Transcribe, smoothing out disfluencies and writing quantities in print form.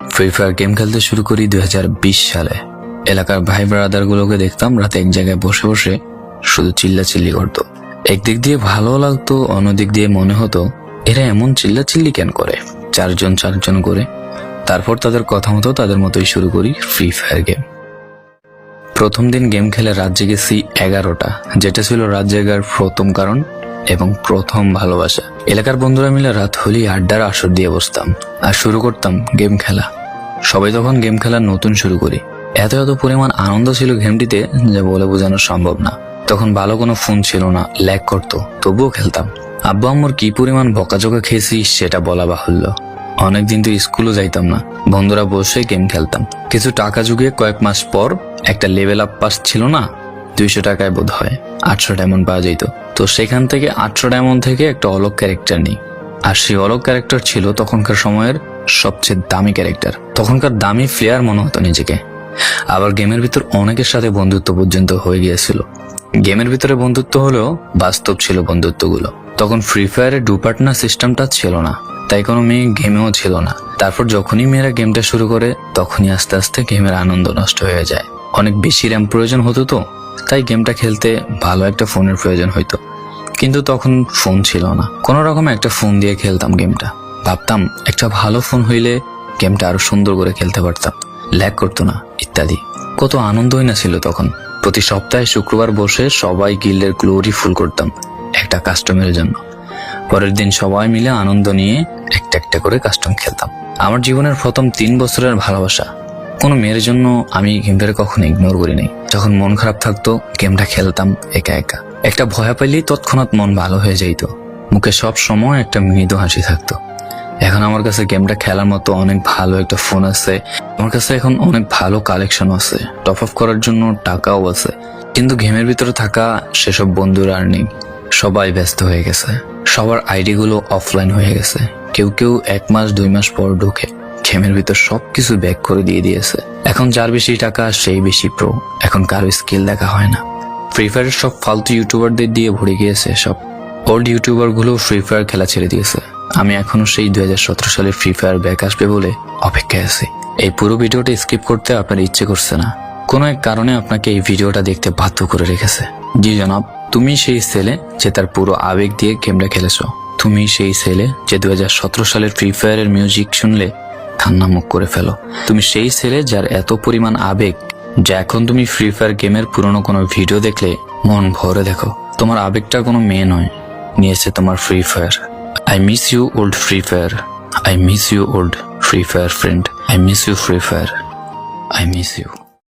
Free fire game খেলতে শুরু করি 2020 সালে। এলাকার ভাই ব্রাদার গুলোকে দেখতাম রাতে এক জায়গায় বসে বসে শুধু চিল্লাচিল্লি করতো। একদিক দিয়ে ভালো লাগতো, অন্যদিক দিয়ে মনে হতো এরা এমন চিল্লাচিল্লি কেন করে, চারজন করে। তারপর তাদের কথা মতো তাদের মতোই শুরু করি ফ্রি ফায়ার গেম। প্রথম দিন গেম খেলে রাত জেগেছি 11টা, যেটা ছিল রাত জেগার প্রথম কারণ এবং প্রথম ভালোবাসা। এলাকার বন্ধুরা মিলে রাত হলেই আড্ডার আসর দিয়ে বসতাম আর শুরু করতাম গেম খেলা। সবাই তখন গেম খেলা নতুন শুরু করি। এত পরিমাণ আনন্দ ছিল গেমটিতে যা বলে বোঝানো সম্ভব না। তখন ভালো কোনো ফোন ছিল না, ল্যাগ করতো, তবুও খেলতাম। আব্বু আম্মুর কি পরিমাণ বকাঝকা খেয়েছি সেটা বলা বাহুল্য। অনেকদিন তো স্কুলও যাইতাম না, বন্ধুরা বসে গেম খেলতাম। কিছু টাকা জুগিয়ে কয়েক মাস পর একটা লেভেল আপ পাস ছিল না, 200 টাকায় বোধ হয় 800 ডায়মন্ড পাওয়া যেত। তো সেখান থেকে 800 ডায়মন্ড থেকে একটা অলগ ক্যারেক্টার নিই। আর সেই অলগ ক্যারেক্টার ছিল তখনকার সময়ের সবচেয়ে দামি ক্যারেক্টার। তখনকার দামি প্লেয়ার মনে হতো নিজেকে। আবার গেমের ভিতর অনেকের সাথে বন্ধুত্ব পর্যন্ত হয়ে গিয়েছিল। গেমের ভিতরে বন্ধুত্ব হলেও বাস্তব ছিল বন্ধুত্বগুলো। তখন ফ্রি ফায়ারে ডু পার্টনার সিস্টেমটা ছিল না, তাই কোনো মেয়ে গেমেও ছিল না। তারপর যখনই মেয়েরা গেমটা শুরু করে তখনই আস্তে আস্তে গেমের আনন্দ নষ্ট হয়ে যায়। অনেক বেশি র্যাম প্রয়োজন হতো, তো তাই গেমটা খেলতে ভালো একটা ফোনের প্রয়োজন হইতো। কিন্তু তখন ফোন ছিল না, কোনো রকমে একটা ফোন দিয়ে খেলতাম গেমটা। ভাবতাম একটা ভালো ফোন হইলে গেমটা আরো সুন্দর করে খেলতে পারতাম, ল্যাগ করতো না ইত্যাদি। কত আনন্দই না ছিল তখন। প্রতি সপ্তাহে শুক্রবার বসে সবাই গিল্ডের গ্লোরি ফুল করতাম একটা কাস্টমের জন্য। পরের দিন সবাই মিলে আনন্দ নিয়ে একটা একটা করে কাস্টম খেলতাম। আমার জীবনের প্রথম 3 বছরের ভালোবাসা। কোনো মেয়ের জন্য আমি গেমটাকে কখনো ইগনোর করি নাই। যখন মন খারাপ থাকতো গেমটা খেলতাম একা একা। একটা ভয় পাইলেই তৎক্ষণাৎ মন ভালো হয়ে যাইতো, মুখে সব সময় একটা মৃদু হাসি থাকতো। এখন আমার কাছে গেমটা খেলার মতো অনেক ভালো একটা ফোন আছে, আমার কাছে এখন অনেক ভালো কালেকশন আছে, টপ আপ করার জন্য টাকাও আছে। কিন্তু গেমের ভিতরে থাকা সেসব বন্ধুরা আর নেই, সবাই ব্যস্ত হয়ে গেছে। সবার আইডি গুলো অফলাইন হয়ে গেছে। কেউ 1 মাস 2 মাস পর ঢুকে গেমের ভিতর সবকিছু ব্যাক করে দিয়েছে। এখন যার বেশি টাকা সেই বেশি প্রো, এখন কারো স্কিল দেখা হয় না। ফ্রি ফায়ারের সব ফালতু ইউটিউবারদের দিয়ে ভরে গিয়েছে সব। ওল্ড ইউটিউবার গুলো ফ্রি ফায়ার খেলা ছেড়ে দিয়েছে। আমি এখনো সেই 2017 সালে ফ্রি ফায়ার ব্যাক আসবে বলে অপেক্ষায় আছি। এই পুরো ভিডিওটা স্কিপ করতে আপনার ইচ্ছে করছে না, কোনো এক কারণে আপনাকে এই ভিডিওটা দেখতে বাধ্য করে রেখেছে। জি জনাব, তুমি সেই ছেলে যে তার পুরো আবেগ দিয়ে গেমটা খেলেছো। তুমি সেই ছেলে যে 2017 সালের ফ্রি ফায়ারের মিউজিক শুনলে কান্না মুখ করে ফেলো। তুমি সেই ছেলে যার এত পরিমাণ আবেগ যা এখন তুমি ফ্রি ফায়ার গেমের পুরনো কোনো ভিডিও দেখলে মন ভরে দেখো। তোমার আবেগটা কোনো মেয়ে নয়, নিয়েছে তোমার free fire. I miss you old Free Fire. I miss you old Free Fire friend. I miss you Free Fire. I miss you.